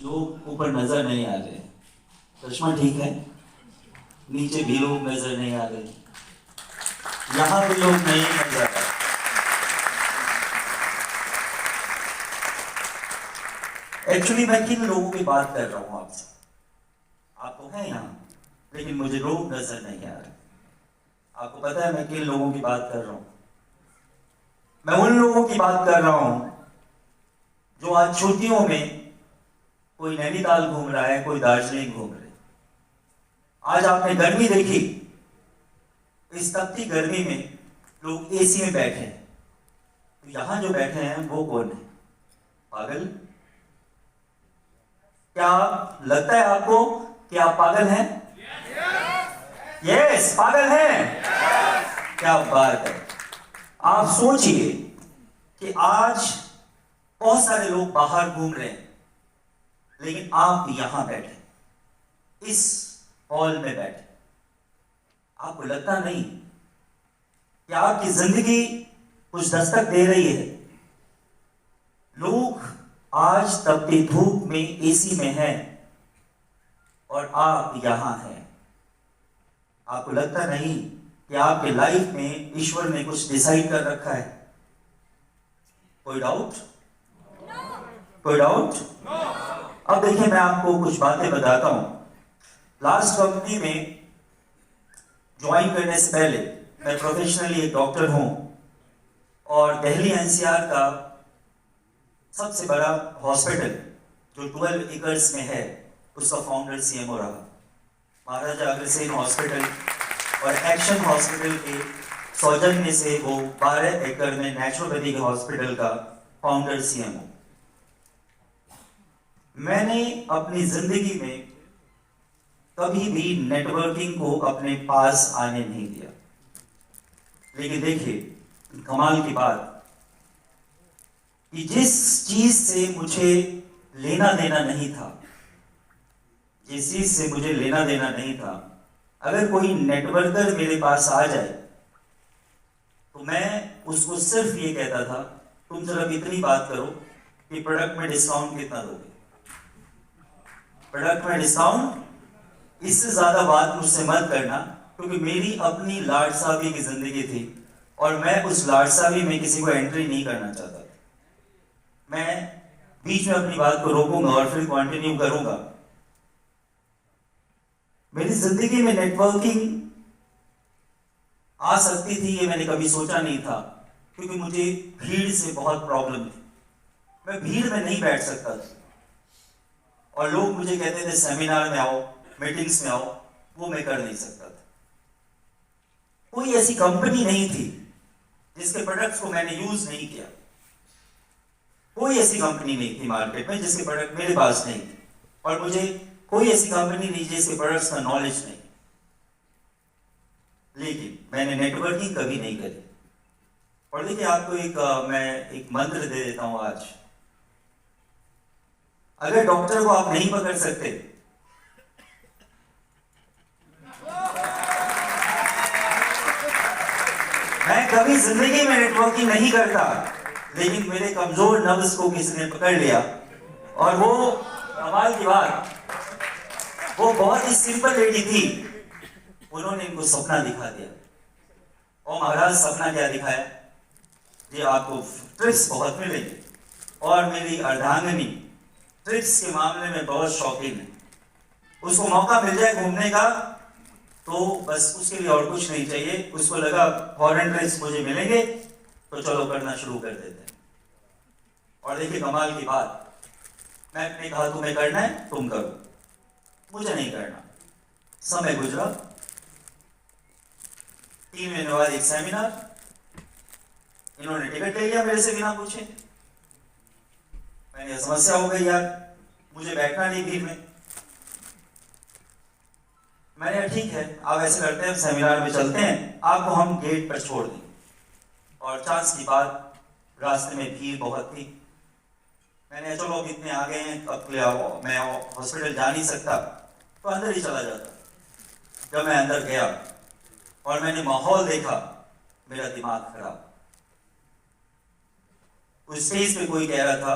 लोग ऊपर नजर नहीं आ रहे, चश्मा ठीक है, नीचे भी लोग नजर नहीं आ रहे, यहाँ भी लोग नहीं नजर आ रहे। एक्चुअली मैं किन लोगों की बात कर रहा हूँ आपसे? आप तो हैं यहाँ, लेकिन मुझे लोग नजर नहीं आ रहे। आपको पता है मैं किन लोगों की बात कर रहा हूँ? मैं उन लोगों की बात कर रहा हूँ जो आज छुट्टियों में कोई नैनीताल घूम रहा है, कोई दार्जिलिंग घूम रहे। आज आपने गर्मी देखी, इस तपती गर्मी में लोग एसी में बैठे हैं। तो यहां जो बैठे हैं वो कौन है? पागल? क्या लगता है आपको कि आप पागल हैं? यस, पागल हैं। क्या बात है। आप सोचिए कि आज बहुत सारे लोग बाहर घूम रहे हैं, लेकिन आप यहां बैठे, इस हॉल में बैठे। आपको लगता नहीं कि आपकी जिंदगी कुछ दस्तक दे रही है? लोग आज तपती धूप में एसी में हैं और आप यहां हैं। आपको लगता नहीं कि आपके लाइफ में ईश्वर ने कुछ डिसाइड कर रखा है? कोई डाउट? कोई डाउट? अब देखिए, मैं आपको कुछ बातें बताता हूं। लास्ट कंपनी में ज्वाइन करने से पहले मैं प्रोफेशनली एक डॉक्टर हूं और दिल्ली एनसीआर का सबसे बड़ा हॉस्पिटल जो 12 एकर्स में है, उसका फाउंडर सीएमओ रहा। महाराजा अग्रसेन हॉस्पिटल और एक्शन हॉस्पिटल के सौजन्य से वो 12 एकड़ में नेचुरोपैथिक हॉस्पिटल का फाउंडर सीएमओ। मैंने अपनी जिंदगी में कभी भी नेटवर्किंग को अपने पास आने नहीं दिया। लेकिन देखिए कमाल की बात कि जिस चीज से मुझे लेना देना नहीं था, जिस चीज से मुझे लेना देना नहीं था, अगर कोई नेटवर्कर मेरे पास आ जाए तो मैं उसको सिर्फ ये कहता था, तुम जरा इतनी बात करो कि प्रोडक्ट में डिस्काउंट कितना दोगे। प्रोडक्ट में डिस्काउंट, इससे ज्यादा बात मुझसे मत करना, क्योंकि मेरी अपनी लाडसाबी की जिंदगी थी और मैं उस लाडसाबी में किसी को एंट्री नहीं करना चाहता था। मैं बीच में अपनी बात को रोकूंगा और फिर कंटिन्यू करूंगा। मेरी जिंदगी में नेटवर्किंग आ सकती थी ये मैंने कभी सोचा नहीं था, क्योंकि मुझे भीड़ से बहुत प्रॉब्लम थी। मैं भीड़ में नहीं बैठ सकता था और लोग मुझे कहते थे सेमिनार में आओ, मीटिंग्स में आओ, वो मैं कर नहीं सकता था। कोई ऐसी कंपनी नहीं थी जिसके प्रोडक्ट्स को मैंने यूज नहीं किया। कोई ऐसी कंपनी नहीं थी मार्केट में जिसके प्रोडक्ट मेरे पास नहीं थे, और मुझे कोई ऐसी कंपनी नहीं जिसके प्रोडक्ट्स का नॉलेज नहीं। लेकिन मैंने नेटवर्किंग कभी नहीं करी। और देखिए आपको मैं एक मंत्र दे देता हूं आज। अगर डॉक्टर को आप नहीं पकड़ सकते, मैं कभी जिंदगी में नेटवर्किंग नहीं करता, लेकिन मेरे कमजोर नब्ज को किसी ने पकड़ लिया। और वो कमाल की बात, वो बहुत ही सिंपल लेडी थी। उन्होंने इनको सपना दिखा दिया। और महाराज सपना क्या दिखाया? जी आपको ट्रिप्स बहुत मिलेंगे, और मेरी अर्धांगिनी ट्रिप्स के मामले में बहुत शौकीन है। उसको मौका मिल जाए घूमने का तो बस उसके लिए और कुछ नहीं चाहिए। उसको लगा फॉरेन ट्रिप्स मुझे मिलेंगे तो चलो करना शुरू कर देते हैं। और देखिए कमाल की बात, मैंने कहा तुम्हें करना है तुम करो, मुझे नहीं करना। समय गुजरा, 3 महीने बाद एक सेमिनार, इन्होंने टिकट ले लिया मेरे से बिना पूछे। मैंने समस्या हो गई यार, मुझे बैठना नहीं भीड़ में। मैंने ठीक है, आप ऐसे करते हैं, सेमिनार में चलते हैं, आपको हम गेट पर छोड़ दें। और चांस की बात, रास्ते में भीड़ बहुत थी। मैंने चलो अब इतने आ गए हैं, अब मैं हॉस्पिटल जा नहीं सकता, तो अंदर ही चला जाता। जब मैं अंदर गया और मैंने माहौल देखा, मेरा दिमाग खराब। उस स्टेज पे कोई कह रहा था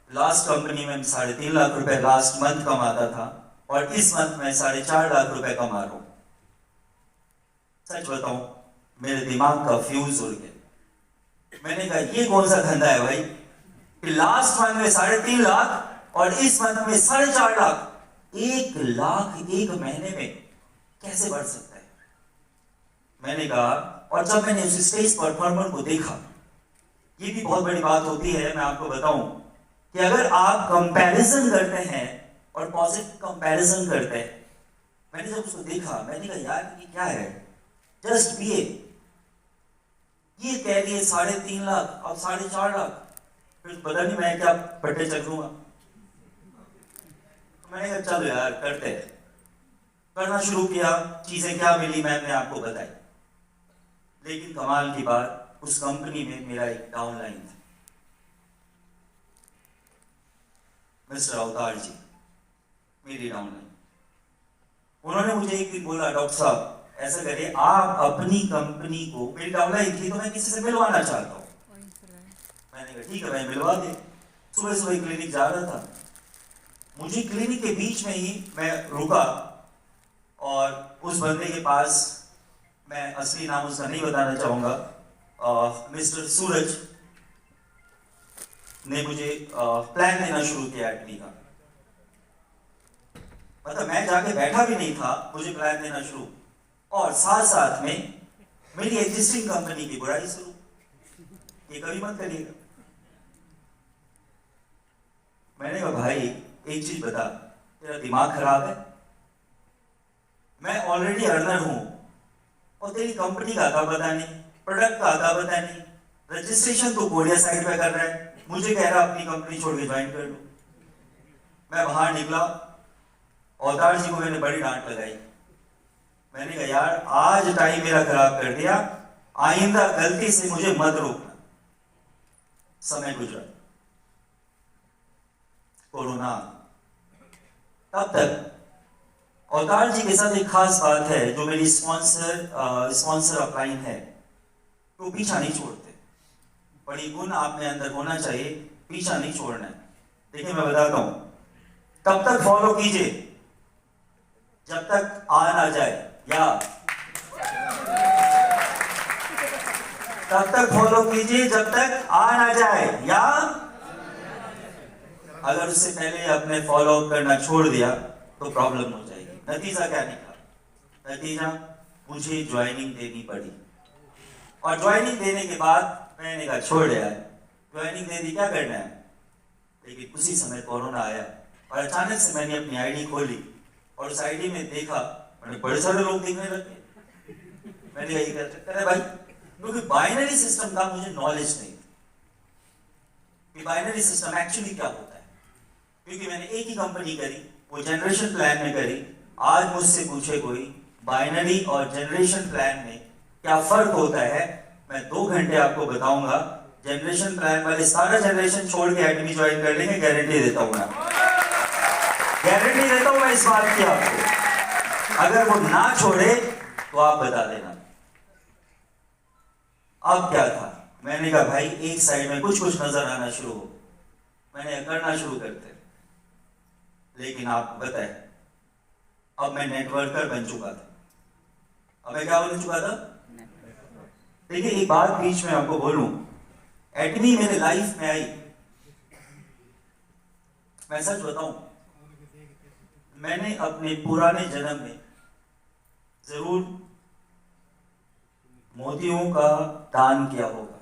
लास्ट कंपनी में 3.5 लाख रुपए लास्ट मंथ कमाता था और इस मंथ में 4.5 लाख रुपए कमा रहा हूं। सच बताऊं, मेरे दिमाग का फ्यूज उड़ गया। मैंने कहा ये कौन सा धंधा है भाई कि लास्ट मंथ में 3.5 लाख और इस मंथ में 4.5 लाख। 1 लाख एक महीने में कैसे बढ़ सकता है? मैंने कहा, और जब मैंने उस स्टेज परफॉर्मर को देखा, ये भी बहुत बड़ी बात होती है, मैं आपको बताऊं कि अगर आप कंपैरिजन करते हैं और पॉजिटिव कंपैरिजन करते हैं, मैंने जब उसको देखा मैंने कहा यार ये क्या है, जस्ट बीए, ये कह रही है 3.5 लाख अब 4.5 लाख, फिर पता नहीं मैं क्या पट्टे चकरूंगा। तो मैंने कहा चलो यार करते हैं, करना शुरू किया। चीजें क्या मिली मैंने आपको बताई, लेकिन कमाल की बात, उस कंपनी में मेरा एक डाउनलाइन था, मिस्टर अवतार जी, मेरी डाउनलाइन। उन्होंने मुझे एक दिन बोला, डॉक्टर साहब ऐसा करिए, आप अपनी कंपनी को, मेरी डाउनलाइन थी तो मैं किसी से मिलवाना चाहता हूँ। मैंने कहा ठीक है भाई मिलवा दे। सुबह सुबह क्लिनिक जा रहा था, मुझे क्लिनिक के बीच में ही मैं रुका और उस बंदे के पास, मैं असली नाम उसका नहीं बताना चाहूंगा, मिस्टर सूरज ने मुझे प्लान देना शुरू किया एडमी का। मतलब मैं जाके बैठा भी नहीं था, मुझे प्लान देना शुरू, और साथ साथ में मेरी एग्जिस्टिंग कंपनी की बुराई शुरू, ये कभी मत करिएगा। मैंने कहा भाई एक चीज बता, तेरा दिमाग खराब है? मैं ऑलरेडी अर्नर हूं और तेरी कंपनी का आता पता नहीं, प्रोडक्ट का आता पता नहीं, रजिस्ट्रेशन तो कोरिया साइड पे कर रहा है, मुझे कह रहा अपनी कंपनी छोड़ के ज्वाइन कर लो। मैं बाहर निकला, अवतार जी को मैंने बड़ी डांट लगाई। मैंने कहा यार आज टाइम मेरा खराब कर दिया, आइंदा गलती से मुझे मत रोकना। समय गुजरा, कोरोना। तब तक अवतार जी के साथ एक खास बात है, जो मेरी स्पॉन्सर अपलाइन है, तो पीछा नहीं छोड़ते। बड़ी गुण आप में अंदर होना चाहिए, पीछा नहीं छोड़ना है। देखिए मैं बताता हूं, तब तक फॉलो कीजिए जब तक आ ना जाए, या तब तक फॉलो कीजिए जब तक आ ना जाए, या अगर उससे पहले आपने फॉलो अप करना छोड़ दिया तो प्रॉब्लम हो जाएगी। नतीजा क्या निकला? नतीजा मुझे ज्वाइनिंग देनी पड़ी, और ज्वाइनिंग देने के बाद मैंने कहा छोड़ यार, ज्वाइनिंग दे दी, क्या करना है। लेकिन उसी समय कोरोना आया और अचानक से मैंने अपनी आईडी खोली और उस आईडी में देखा, मैंने बड़े सारे लोग दिखने लगे। मैंने यही क्या चक्कर है भाई, क्योंकि बाइनरी सिस्टम का मुझे नॉलेज नहीं कि बाइनरी सिस्टम एक्चुअली क्या होता है। क्योंकि मैंने एक ही कंपनी करी, वो जनरेशन प्लान में करी। आज मुझसे पूछे कोई बाइनरी और जनरेशन प्लान में क्या फर्क होता है, मैं 2 घंटे आपको बताऊंगा। जनरेशन प्लान वाले सारा जनरेशन छोड़ के एडमी ज्वाइन कर लेंगे, गारंटी देता हूं मैं, गारंटी देता हूं मैं इस बात की आपको। अगर वो ना छोड़े तो आप बता देना। अब क्या था, मैंने कहा भाई एक साइड में कुछ कुछ नजर आना शुरू हो, मैंने करना शुरू करते। लेकिन आपको पता है, अब मैं नेटवर्कर बन चुका था। अब मैं क्या बन चुका था? देखिए एक बात बीच में आपको बोलूं, एडमी मेरे लाइफ में आई, मैं सच बताऊं, मैंने अपने पुराने जन्म में जरूर मोतियों का दान किया होगा,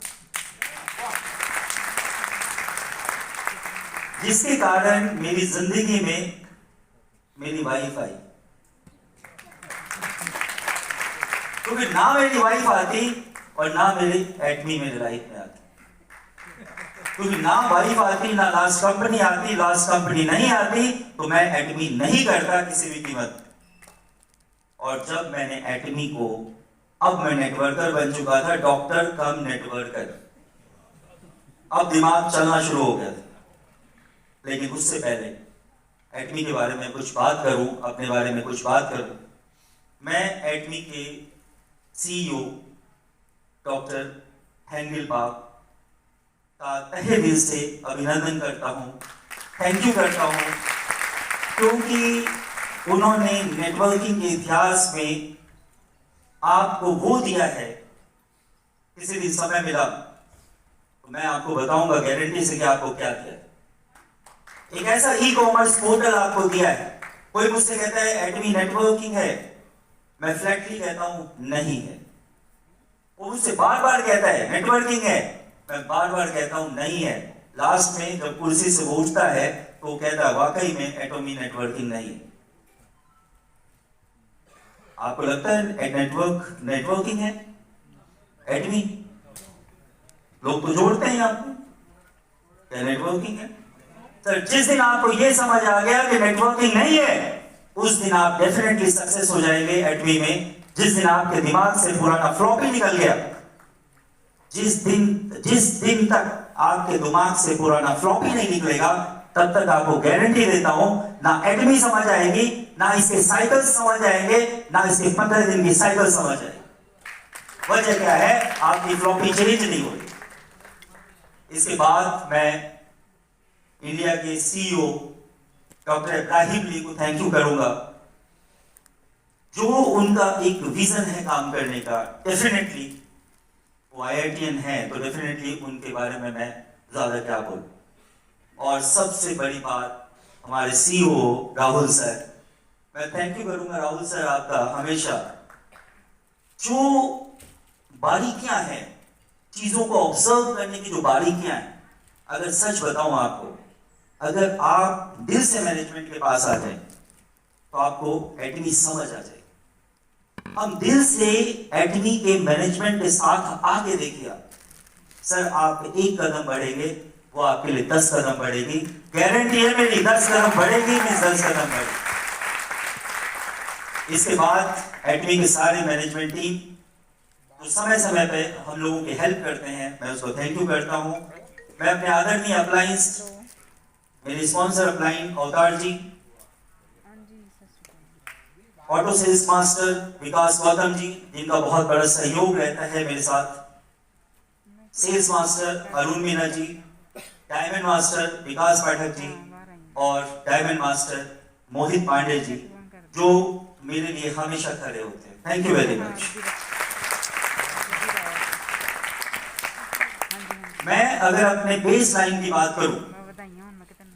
जिसके कारण मेरी जिंदगी में मेरी वाइफ आई। क्योंकि ना मेरी वाइफ आती और ना मेरी एडमी मेरी लाइफ में आती, क्योंकि ना वाइफ आती, ना लास्ट कंपनी आती, लास्ट कंपनी नहीं आती तो मैं एडमी नहीं करता किसी भी कीमत। और जब मैंने एडमी को, अब मैं नेटवर्कर बन चुका था, डॉक्टर कम नेटवर्कर, अब दिमाग चलना शुरू हो गया था। लेकिन उससे पहले एडमी के बारे में कुछ बात करूं, अपने बारे में कुछ बात करूं, मैं एडमी के सीईओ डॉक्टर हेंडिल बाग का तहे दिल से अभिनंदन करता हूं थैंक यू करता हूँ, क्योंकि उन्होंने नेटवर्किंग के इतिहास में आपको वो दिया है। किसी दिन समय मिला तो मैं आपको बताऊंगा गारंटी से कि आपको क्या दिया है। एक ऐसा ई कॉमर्स पोर्टल आपको दिया है। कोई मुझसे कहता है एडमी नेटवर्किंग है, मैं फ्लैटली कहता हूं नहीं है। वो मुझसे बार बार कहता है नेटवर्किंग है, मैं बार बार कहता हूं नहीं है। लास्ट में जब कुर्सी से वो उठता है तो वो कहता है वाकई में एटॉमी नेटवर्किंग नहीं है। आपको लगता है नेटवर्किंग है एडमी? लोग तो जोड़ते हैं आपको, क्या नेटवर्किंग है? सर जिस दिन आपको यह समझ आ गया कि नेटवर्किंग नहीं है, उस दिन आप डेफिनेटली सक्सेस हो जाएंगे एडमी में। जिस दिन आपके दिमाग से पुराना फ्लॉपी निकल गया, जिस दिन तक आपके दिमाग से पुराना फ्लॉपी नहीं निकलेगा, तब तक आपको गारंटी देता हूं ना एडमी समझ आएगी, ना इसके साइकिल समझ आएंगे, ना इसके 15 दिन की साइकिल समझ आएगी। वजह क्या है? आपकी फ्लॉपी चेंज नहीं हो रही। इसके बाद मैं इंडिया के सीईओ डॉक्टर इब्राहिम ली को थैंक यू करूंगा, जो उनका एक विजन है काम करने का। डेफिनेटली वो IITian है, तो डेफिनेटली उनके बारे में मैं ज्यादा क्या बोलूं। और सबसे बड़ी बात हमारे सीईओ राहुल सर, मैं थैंक यू करूंगा राहुल सर आपका। हमेशा जो बारीकियां हैं, चीजों को ऑब्जर्व करने की जो बारीकियां हैं, अगर सच बताऊं आपको, अगर आप दिल से मैनेजमेंट के पास आ जाए तो आपको एटमी समझ आ जाए। हम दिल से एटमी के मैनेजमेंट के साथ आके देखिए सर, आप एक कदम बढ़ेंगे, वो आपके लिए 10 कदम बढ़ेगी। गारंटी है मेरी, 10 कदम बढ़ेगी, 10 कदम बढ़ेगी। इसके बाद एटमी के सारे मैनेजमेंट टीम जो समय समय पे हम लोगों की हेल्प करते हैं, मैं उसको थैंक यू करता हूं। मैं अपने आदरणीय अप्लायंस, मेरे स्पॉन्सर अप्लाइन अवतार जी, ऑटो सेल्स मास्टर विकास गौतम जी, जिनका बहुत बड़ा सहयोग रहता है मेरे साथ, sales master Arun Meena ji, diamond master विकास पाठक जी और डायमंड मास्टर मोहित पांडे जी, जो मेरे लिए हमेशा खड़े होते हैं। Thank you very much. मैं अगर अपने बेस लाइन की बात करूं,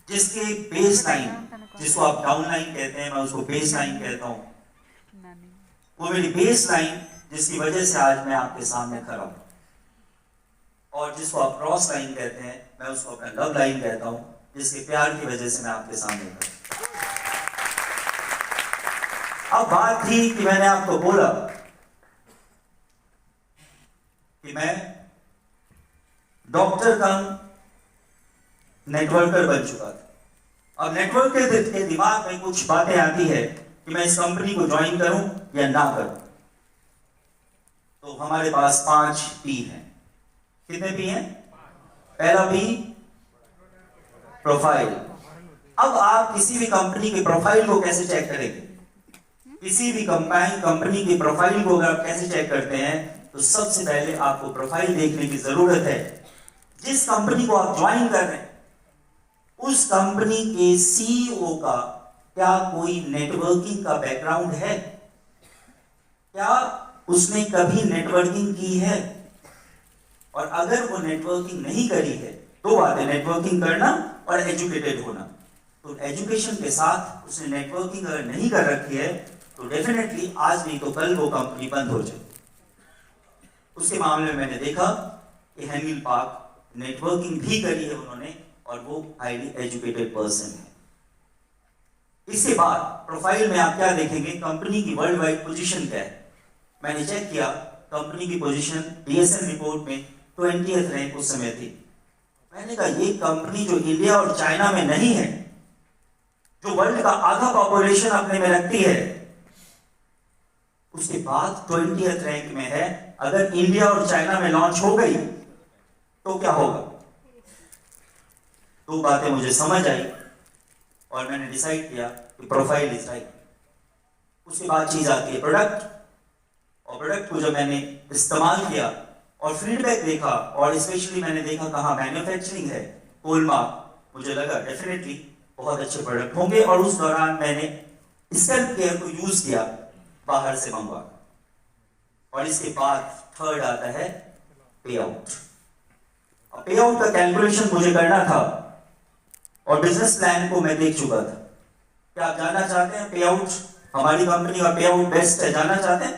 जिसके बेस लाइन, जिसको आप डाउन लाइन कहते हैं, मैं उसको बेस लाइन कहता हूं, वो मेरी बेस लाइन जिसकी वजह से आज मैं आपके सामने खड़ा हूं। और जिसको आप क्रॉस लाइन कहते हैं, मैं उसको अपना लव लाइन कहता हूं, जिसके प्यार की वजह से मैं आपके सामने खड़ा हूं। अब बात थी कि मैंने आपको बोला कि मैं डॉक्टर कम नेटवर्कर बन चुका था। अब नेटवर्कर के दिमाग में कुछ बातें आती है कि मैं इस कंपनी को ज्वाइन करूं या ना करूं। तो हमारे पास 5 P हैं। कितने P हैं? पहला P प्रोफाइल। अब आप किसी भी कंपनी के प्रोफाइल को कैसे चेक करेंगे? किसी भी कंपनी के प्रोफाइल को अगर आप कैसे चेक करते हैं, तो सबसे पहले आपको प्रोफाइल देखने की जरूरत है। जिस कंपनी को आप ज्वाइन कर रहे हैं, उस कंपनी के सीईओ का क्या कोई नेटवर्किंग का बैकग्राउंड है? क्या उसने कभी नेटवर्किंग की है? और अगर वो नेटवर्किंग नहीं करी है, दो बातें, नेटवर्किंग करना और एजुकेटेड होना। तो एजुकेशन के साथ उसने नेटवर्किंग अगर नहीं कर रखी है, तो डेफिनेटली आज नहीं तो कल वो कंपनी बंद हो जाए। उसके मामले में मैंने देखा कि हेनिल पार्क नेटवर्किंग भी करी है उन्होंने, और वो हाईली एजुकेटेड पर्सन है। इसके बाद प्रोफाइल में आप क्या देखेंगे? कंपनी की वर्ल्ड वाइड पोजीशन क्या है? मैंने चेक किया, कंपनी की पोजीशन DSM रिपोर्ट में 20th रैंक उस समय थी। मैंने कहा ये कंपनी जो इंडिया और चाइना में नहीं है, जो वर्ल्ड का आधा पॉपुलेशन अपने में रखती है, उसके बाद 20th रैंक में है। अगर इंडिया और चाइना में लॉन्च हो गई तो क्या होगा? दो बातें मुझे समझ आई और मैंने डिसाइड किया कि प्रोफाइल इज राइट। उसके बाद चीज आती है प्रोडक्ट, और प्रोडक्ट को जब मैंने इस्तेमाल किया और फीडबैक देखा, और स्पेशली मैंने देखा कहाँ मैन्युफैक्चरिंग है, कोलमार्क, मुझे लगा डेफिनेटली बहुत अच्छे प्रोडक्ट होंगे। और उस दौरान मैंने स्कैल्प केयर को यूज किया बाहर से मंगवा। और इसके बाद थर्ड आता है पे आउट। पे आउट का कैलकुलेशन मुझे करना था और बिजनेस प्लान को मैं देख चुका था। क्या आप जानना चाहते हैं पे आउट, हमारी कंपनी का पे आउट बेस्ट है, जानना चाहते हैं?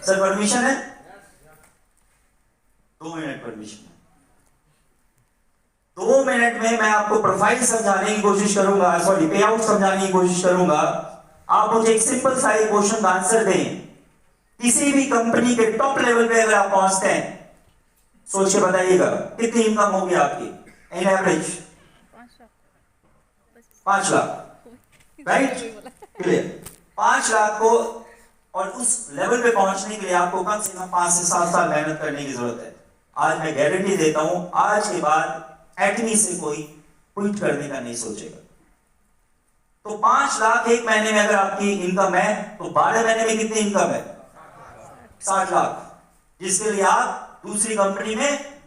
सर परमिशन है? 2 मिनट परमिशन है। 2 मिनट में मैं आपको प्रोफाइल समझाने की कोशिश करूंगा, सॉरी पे आउट समझाने की कोशिश करूंगा। आप मुझे एक सिंपल सा एक क्वेश्चन का आंसर दें। किसी भी कंपनी के टॉप लेवल पे अगर आप पहुंचते हैं, सोच के बताइएगा कितनी इनकम होगी आपकी इन average? 5 lakh, right? Clear. 5 lakh को, और उस लेवल पे पहुंचने के लिए आपको कम से कम 5 से 7 साल मेहनत करने की जरूरत है। आज मैं गारंटी देता हूं, आज के बाद एटमी से कोई क्विट करने का नहीं सोचेगा। तो 5 लाख एक महीने में अगर आपकी इनकम है, तो 12 महीने में कितनी इनकम है? 60 लाख, जिसके लिए आप दूसरी कंपनी में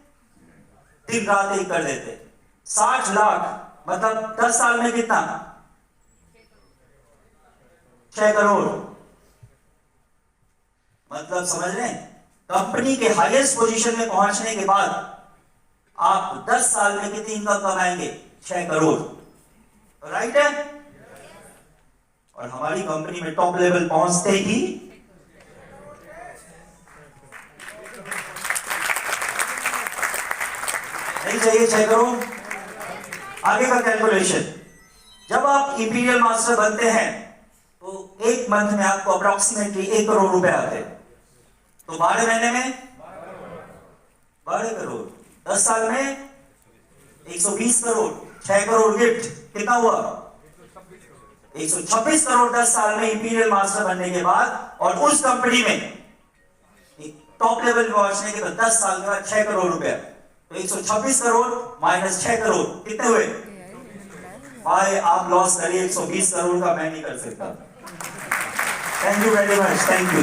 दिन रात एक कर देते। 60 लाख मतलब 10 साल में कितना? 6 करोड़। मतलब समझ रहे हैं, कंपनी के हाईएस्ट पोजीशन में पहुंचने के बाद आप 10 साल में कितनी इनकम कमाएंगे? 6 करोड़, राइट है? और हमारी कंपनी में टॉप लेवल पहुंचते ही नहीं चाहिए 6 करोड़। आगे का कैलकुलेशन, जब आप इंपीरियल मास्टर बनते हैं तो एक मंथ में आपको अप्रोक्सीमेटली 1 करोड़ रुपए आते हैं। तो 12 महीने में 12 करोड़, 10 साल में 120 करोड़, 6 करोड़ गिफ्ट, कितना हुआ? 126 करोड़ 10 साल में इंपीरियल मास्टर बनने के बाद। और उस कंपनी में टॉप लेवल पहुंचने के बाद 10 साल के बाद 6 करोड़ रुपया। तो 126 करोड़ माइनस 6 करोड़ कितने हुए? भाई आप लॉस करिए 120 करोड़ का, मैं नहीं कर सकता। Thank you very much, thank you.